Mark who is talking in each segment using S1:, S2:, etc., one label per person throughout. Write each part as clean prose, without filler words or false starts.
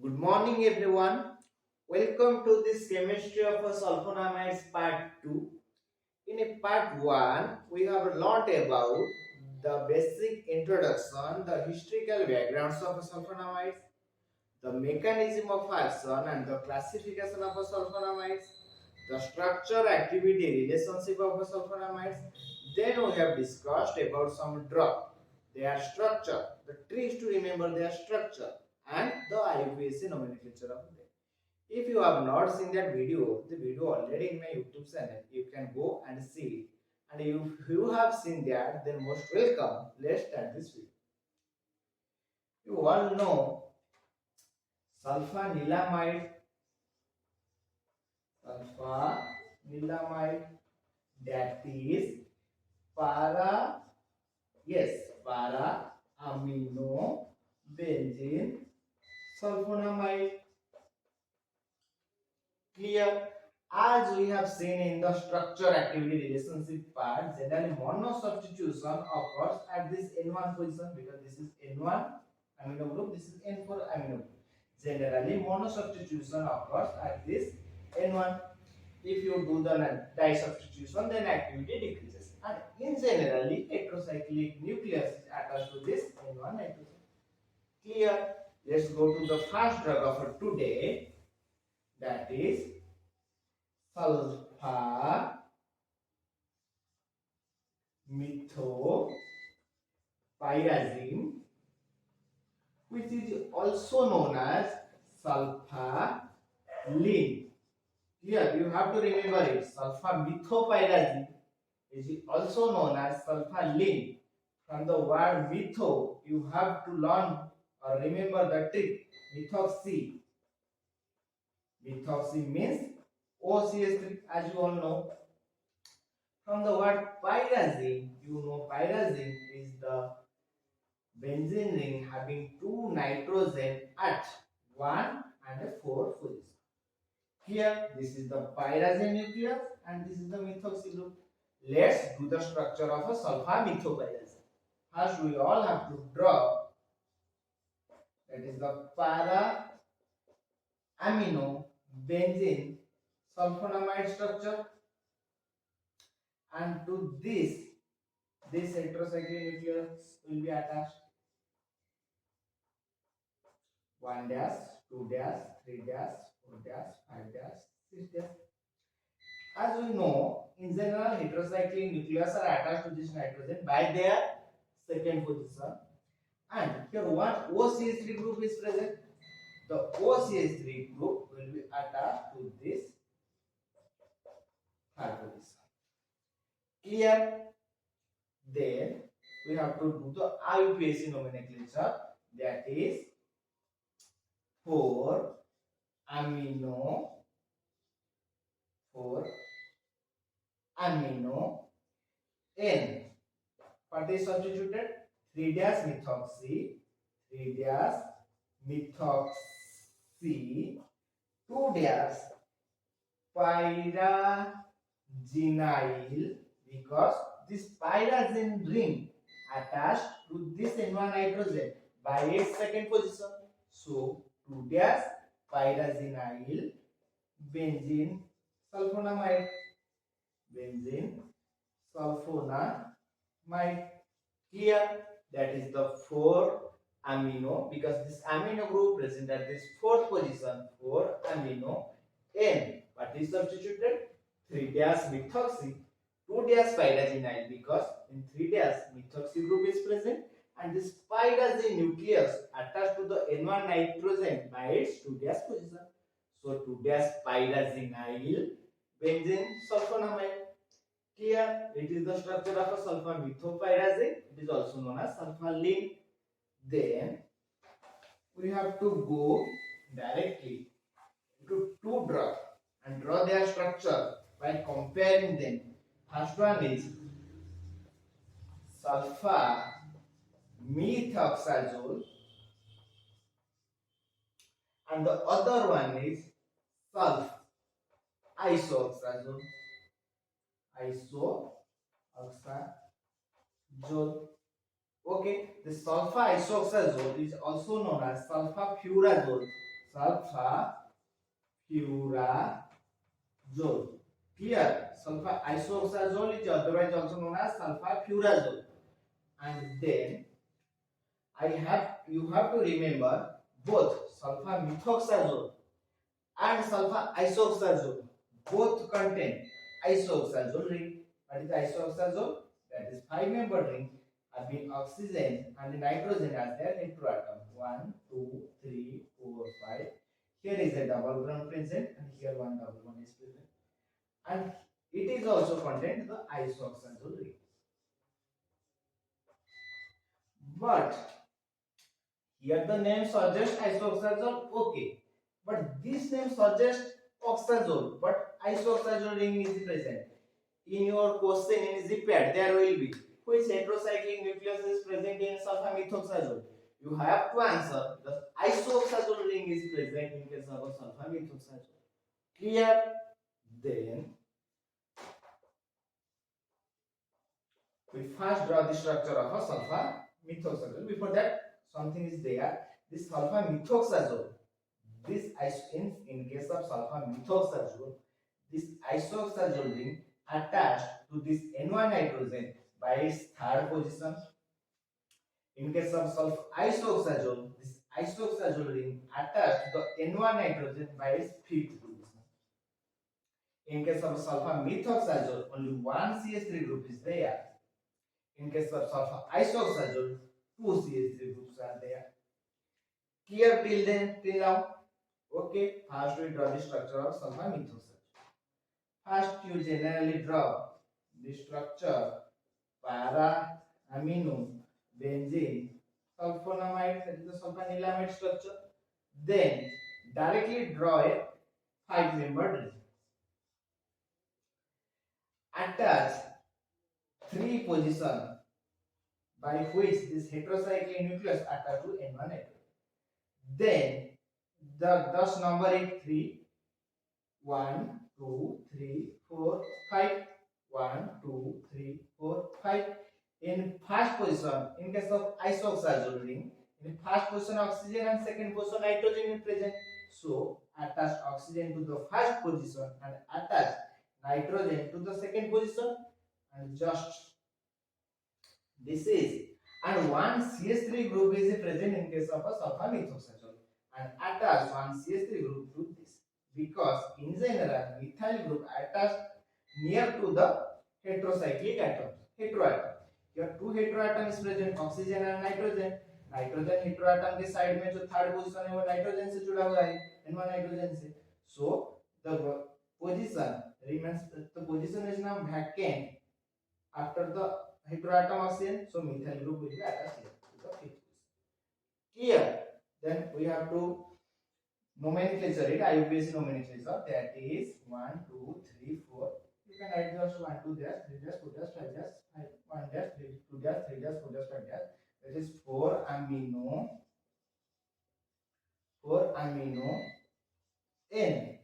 S1: Good morning, everyone. Welcome to this chemistry of a sulfonamides part 2. In a part 1, we have learnt about the basic introduction, the historical backgrounds of sulfonamides, the mechanism of action and the classification of sulfonamides, the structure activity relationship of sulfonamides. Then we have discussed about some drug, their structure, the tricks to remember their structure, and the IUPAC nomenclature of them. If you have not seen that video, the video already in my YouTube channel, you can go and see it. And if you have seen that, then most welcome. Let's start this video. You all know sulfanilamide, sulfanilamide, that is para, yes, para amino benzene sulfonamide. Clear? As we have seen in the structure activity relationship part, generally monosubstitution occurs at this N1 position because this is N1 amino group, this is N4 amino group. Generally monosubstitution occurs at this N1. If you do the disubstitution, then activity decreases. And in generally, heterocyclic nucleus is attached to this N1 nitrogen. Clear? Let's go to the first drug of today, that is sulfamethopyrazine, which is also known as sulfaline. Here you have to remember it. Sulfamethopyrazine is also known as sulfaline. From the word metho, you have to learn or remember the trick. Methoxy. Methoxy means OCH3, as you all know. From the word pyrazine, you know pyrazine is the benzene ring having two nitrogen at 1 and 4 position. Here, this is the pyrazine nucleus and this is the methoxy group. Let's do the structure of a sulfamethopyrazine. First, we all have to draw, that is the para amino benzene sulfonamide structure, and to this heterocyclic nucleus will be attached. 1 dash, 2 dash, 3 dash, 4 dash, 5 dash, 6 dash. As we know, in general, heterocyclic nucleus are attached to this nitrogen by their second position. And here one OCH3 group is present. The OCH3 group will be attached to this third position. Clear? Then we have to do the IUPAC nomenclature, that is 4 amino N. What is substituted? 3 dash methoxy, 3 dash methoxy, 2 dash pyrazinyl, because this pyrazine ring attached to this N1 nitrogen by its second position. So 2 dash pyrazinyl benzene sulfonamide, Clear? That is the 4 amino, because this amino group present at this fourth position, 4 amino N. What is substituted? 3 dash methoxy, 2 dash pyrazinyl, because in 3 dash methoxy group is present and this pyrazine nucleus attached to the N1 nitrogen by its 2 dash position. So 2 dash pyrazinyl benzene sulfonamide. Clear? It is the structure of a sulfamethopyrazine. It is also known as sulfaline. Then we have to go directly to two drugs and draw their structure by comparing them. First one is sulfamethoxazole and the other one is sulf-isoxazole. Okay, the sulfa-isoxazole is also known as sulfafurazole. sulfafurazole. Clear? Sulfa isoxazole is otherwise also known as sulfafurazole. And then you have to remember both sulfamethoxazole and sulfa-isoxazole both contain isoxazole ring. What is isoxazole? That is 5-membered ring having oxygen and nitrogen as their heteroatom. 1, 2, 3, 4, 5. Here is a double bond present and here one double bond is present. And it is also contained the isoxazole ring. But here the name suggests isoxazole, okay. But this name suggests oxazole, but isoxazole ring is present. In your question in GPAT, there will be which heterocyclic nucleus is present in sulfamethoxazole. You have to answer the isoxazole ring is present in case of sulfamethoxazole. Clear? Then we first draw the structure of a sulfamethoxazole. Before that, something is there. This sulfamethoxazole, this in case of sulfamethoxazole, this isoxazole ring attached to this N1 nitrogen by its third position. In case of isoxazole, this isoxazole ring attached to the N1 nitrogen by its fifth position. In case of sulfamethoxazole, only one CH3 group is there. In case of sulfa-isoxazole, 2 CH3 groups are there. Clear till now? Okay, first we draw the structure of sulfamethoxazole. First, you generally draw the structure para amino benzene sulfonamide, that is the sulfanilamide structure. Then directly draw a 5-membered ring. Attach 3 positions by which this heterocyclic nucleus attached to N1 nitrogen. Then thus number it 3, 1, 2, 3, 4, 5. 1, 2, 3, 4, 5. In first position, in case of isoxazole ring, in first position oxygen and second position nitrogen is present. So attach oxygen to the first position and attach nitrogen to the second position, and just this is, and one CH3 group is present in case of a sulfamethoxazole, and attach one CH3 group to this, because in general methyl group attached near to the heterocyclic atoms, heteroatom. Here 2 heteroatom is present, oxygen and nitrogen. Nitrogen heteroatom के side में जो third position है वो nitrogen से जुड़ा हुआ है, N1 nitrogen से. So the position remains, the position is now vacant after the heteroatom oxygen, so methyl group will be attached here to the fifth position. Clear? Then we have to nomenclature it, IUPAC nomenclature, that is 1, 2, 3, 4. You can add just 1, 2 dash, 3 dash, 4 dash, 5 dash, 1 dash, 2 dash, 3 dash, 4 dash, 5 dash. That is 4 amino N,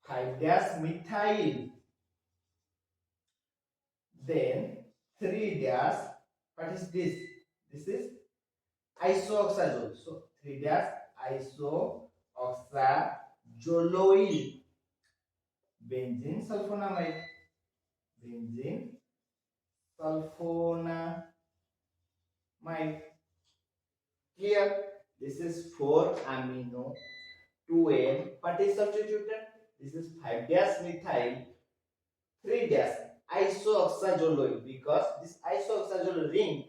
S1: 5 dash methyl, then 3 dash, what is this? This is isoxazole. So 3 dash isoxazoloyl benzene sulfonamide, Clear? This is 4 amino 2N. What is substituted? This is 5 dash methyl, 3 dash isoxazoloyl, because this isoxazole ring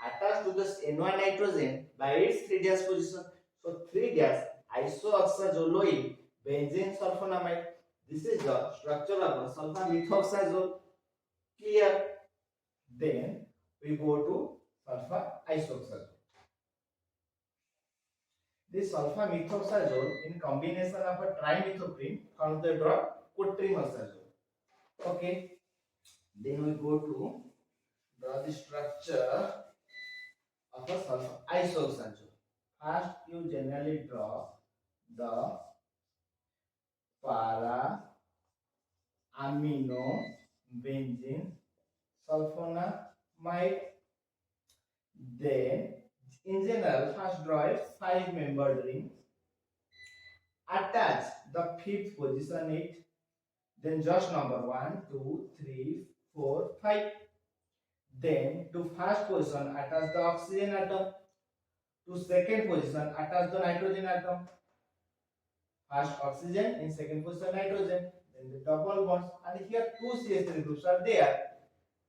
S1: attached to this N1 nitrogen by its 3 dash position. So 3 dash isoxazoloyl benzene sulfonamide. This is the structure of sulfamethoxazole. Clear? Then we go to sulfa-isoxazole. This sulfamethoxazole in combination of a trimethoprim forms the drug cotrimazole. Okay. Then we go to draw the structure of a sulfa-isoxazole. First, you generally draw the para amino benzene sulfonamide. Then in general, first draw a 5-membered ring. attach the fifth position it, then just number 1, 2, 3, 4, 5. Then to first position attach the oxygen atom, to second position attach the nitrogen atom. First oxygen, in second position nitrogen, then the double bonds, and here two CH3 groups are there,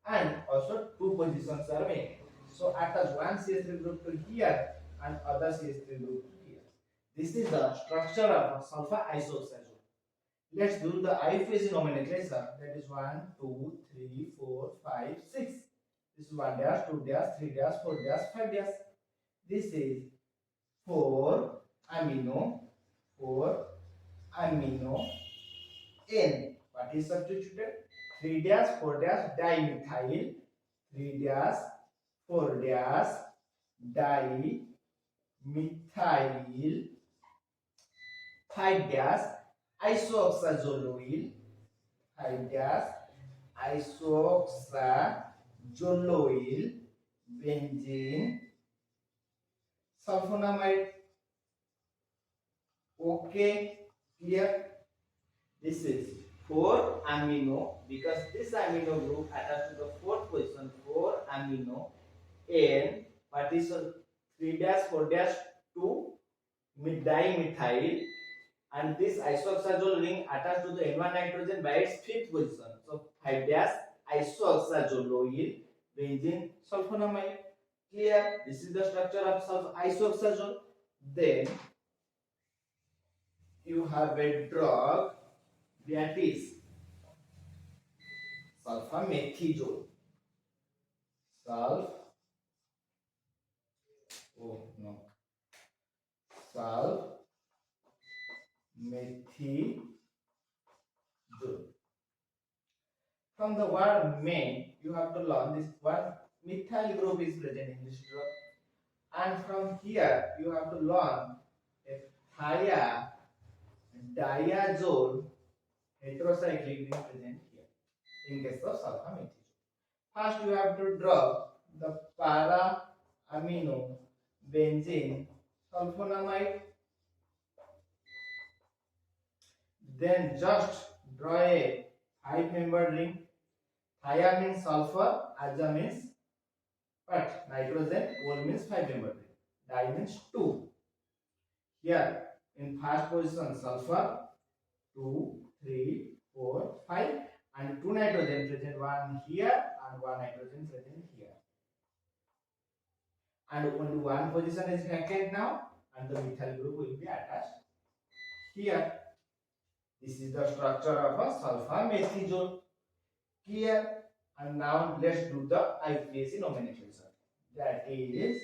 S1: and also two positions are made. So attach one CH3 group to here and other CH3 group to here. This is the structure of sulfur isoxazole. Let's do the IUPAC nomenclature. That is 1, 2, 3, 4, 5, 6. This is 1 dash, 2 dash, 3 dash, 4 dash, 5 dash. This is 4 amino N. What is substituted? 3 dash 4 dash dimethyl, 3 dash 4 dash dimethyl, 5 dash isoxazoloyl, 5 dash isoxazoloyl benzene sulfonamide. Okay, clear? This is 4 amino, because this amino group attached to the fourth position, 4 amino N partition 3 dash 4 dash 2 dimethyl, and this isoxazole ring attached to the N1 nitrogen by its fifth position. So 5 dash isoxazoloyl benzene sulfonamide. Clear? This is the structure of isoxazole. Then you have a drug that is sulfamethisole. Sulfamethisole. From the word main, you have to learn this one methyl group is present in this drug, and from here you have to learn a thiazole heterocyclic ring present here in case of sulfamethisole. First you have to draw the para amino benzene sulfonamide. Then just draw a 5-membered ring. Thia means sulfur, aza means what? Nitrogen, ol means 5-membered ring. Di means 2. Here in first position sulfur 2, 3, 4, 5, and 2 nitrogen present, 1 here and 1 nitrogen present here. And only one position is vacant now, and the methyl group will be attached here. This is the structure of a sulfamethisole. Clear? And now let's do the IUPAC nomenclature. That is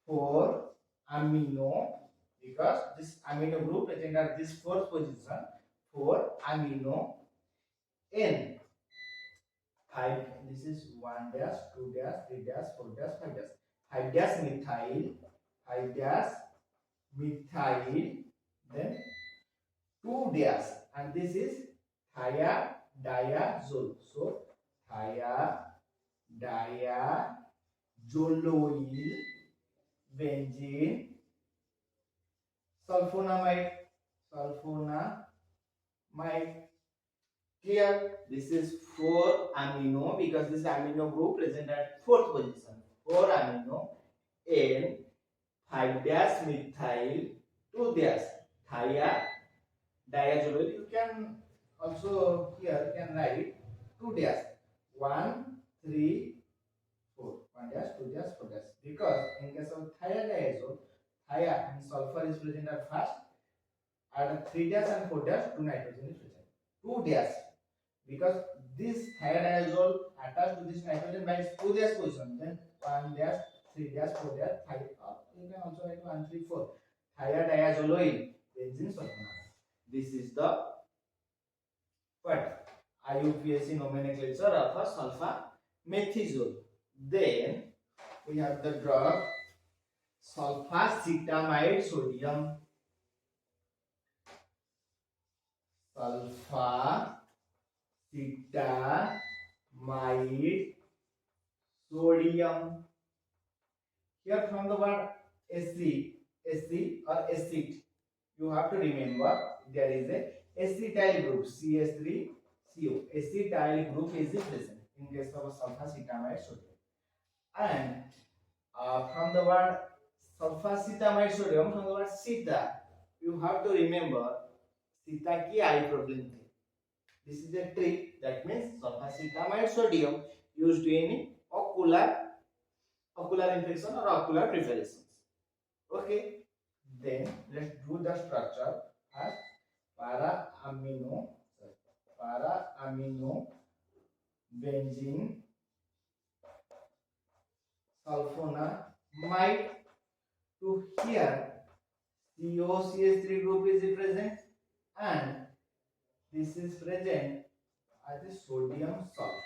S1: 4 amino, because this amino group present at this fourth position, 4 amino N. 5. This is 1 dash, 2 dash, 3 dash, 4 dash, 5 dash. 5 dash methyl, 5 dash methyl, then 2 dash, and this is thiazole. So thiazoloyl benzene sulfonamide. Clear? This is 4 amino, because this amino group present at fourth position. 4 amino N, 5 dash methyl, 2 dash thiazoloyl. You can also here can write 2 dash, 1, 3, 4, 1 dash, 2 dash, 4 dash, because in case of thiazole, thia and sulfur is present at first, and 3 dash and 4 dash 2 nitrogen is present. 2 dash, because this thiazole attached to this nitrogen by its 2 dash position, then 1 dash, 3 dash, 4 dash, you can also write 1, 3, 4, thiazoloyl benzene sulfonamide. This is the what? IUPAC nomenclature of a sulfamethisole. Then we have the drug sulfacetamide sodium. Sulfacetamide sodium. Here from the word acid or acid, you have to remember there is a acetyl group CH3CO. Acetyl group is present in case of sulfacetamide sodium. And from the word sulfacetamide sodium, from the word sita, you have to remember sita ki eye problem thi. This is a trick. That means sulfacetamide sodium used in ocular infection or ocular preparations. Okay. Then let's do the structure as para amino benzene sulfonamide. To here COCH3 group is present and this is present as a sodium salt.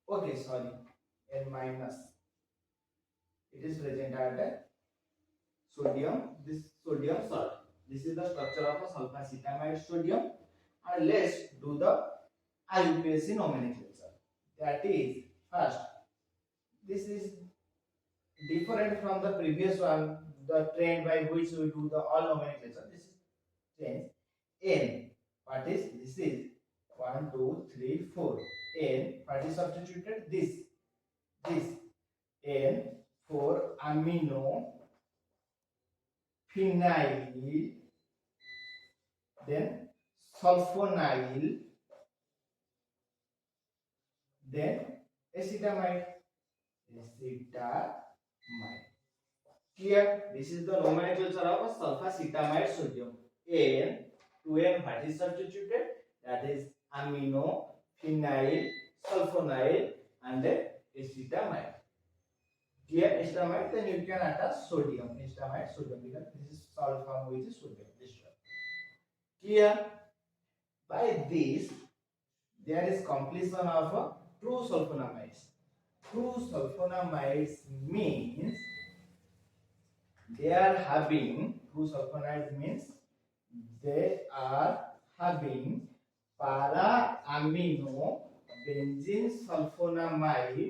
S1: Okay, sorry, N minus. It is present at a sodium salt. This is the structure of a sulfacetamide sodium. And let's do the IUPAC nomenclature. That is, first, this is different from the previous one, the trend by which we do the all nomenclature. This is change. N. What is this? Is 1, 2, 3, 4. N. What is substituted? This. N for amino phenyl, then sulfonyl, then acetamide. Clear? This is the nomenclature of sulfacetamide sodium. N to N what is substituted? That is amino phenyl sulfonyl and acetamide. Clear? Acetamide, then you can attach sodium. Acetamide sodium because this is salt form which is sodium. This one. Clear? By this, there is completion of true sulfonamides. True sulfonamides means they are having para amino benzene sulfonamide,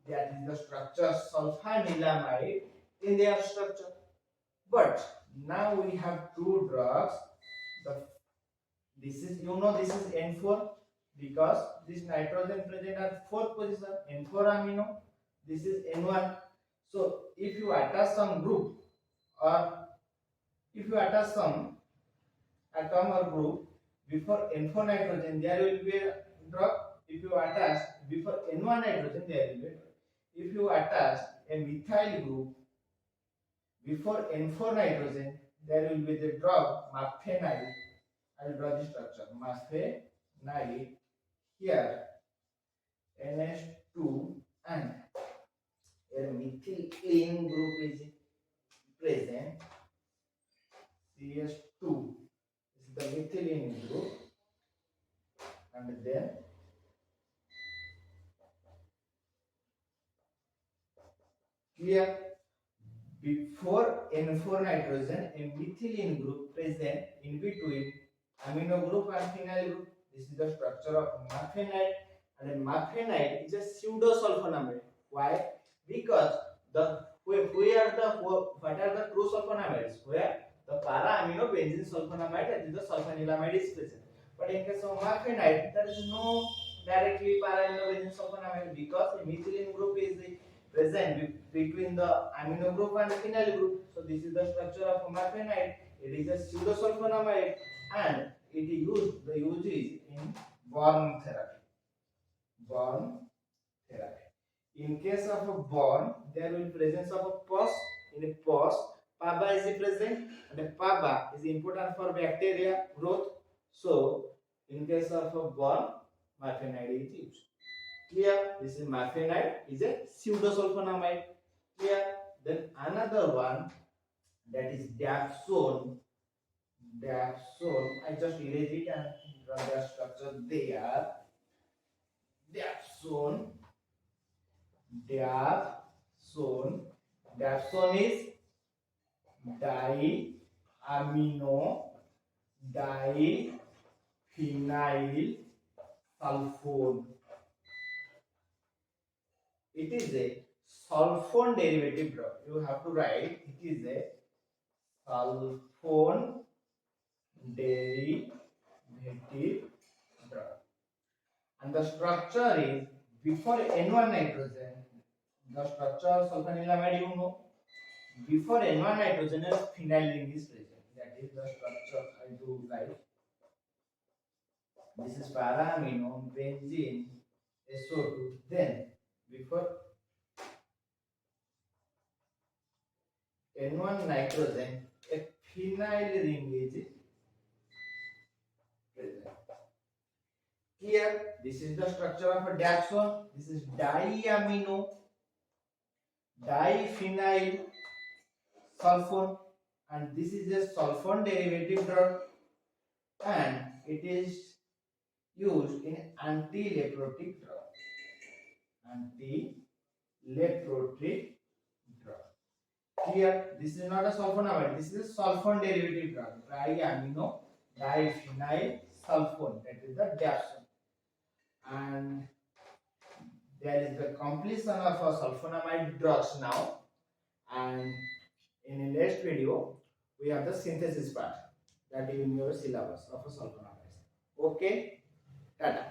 S1: that is the structure sulfanilamide in their structure. But now we have two drugs. This is N4 because this nitrogen present at 4th position, N4 amino. This is N1. So if you attach some group or if you attach some atom or group before N4 nitrogen, there will be a drug. If you attach before N1 nitrogen, there will be a drug. If you attach a methyl group before N4 nitrogen, there will be the drug maphenide. I will draw the structure. Maphenide. Here NH2 and a methylene group is present. CH2 is the methylene group, and then clear. Before N4 nitrogen, a methylene group present in between amino group and phenyl group. This is the structure of maphenide, and maphenide is a pseudo sulfonamide. Why? Because what are the true sulfonamides? Where the para amino benzene sulfonamide, that is the sulfanilamide is present. But in case of maphenide, there is no directly para amino benzene sulfonamide because a methylene group is present between the amino group and phenyl group. So this is the structure of maphenide. It is a pseudo sulfonamide and the use is in Bpharm therapy. In case of a Bpharm, there will be presence of a pus. In a pus, PABA is present, and PABA is important for bacteria growth. So, in case of a Bpharm, maphenide is used. Clear? This is maphenide is a pseudosulfonamide. Clear? Then another one, that is dapsone. I just erase it and draw the structure there. Dapsone is diamino diphenyl sulfone. It is a sulfone derivative drug. You have to write it is a sulfone derivative drug. And the structure is before N1 nitrogen, the structure of sulfanilamide you know. Before N1 nitrogen, a phenyl ring is present. That is the structure I do like. This is para-amino, benzene, SO2. Then before N1 nitrogen, a phenyl ring is present. Here, this is the structure of a dash one. This is diamino, diphenyl sulfone, and this is a sulfone derivative drug, and it is used in anti-leprotic drug. Anti-leprotic drug. Here, this is not a sulfonamide. This is a sulfone derivative drug. Triamino diphenyl sulfone. That is the dash one. And there is the completion of a sulfonamide drugs now. And in the next video, we have the synthesis part that is in your syllabus of a sulfonamide. Okay, tata.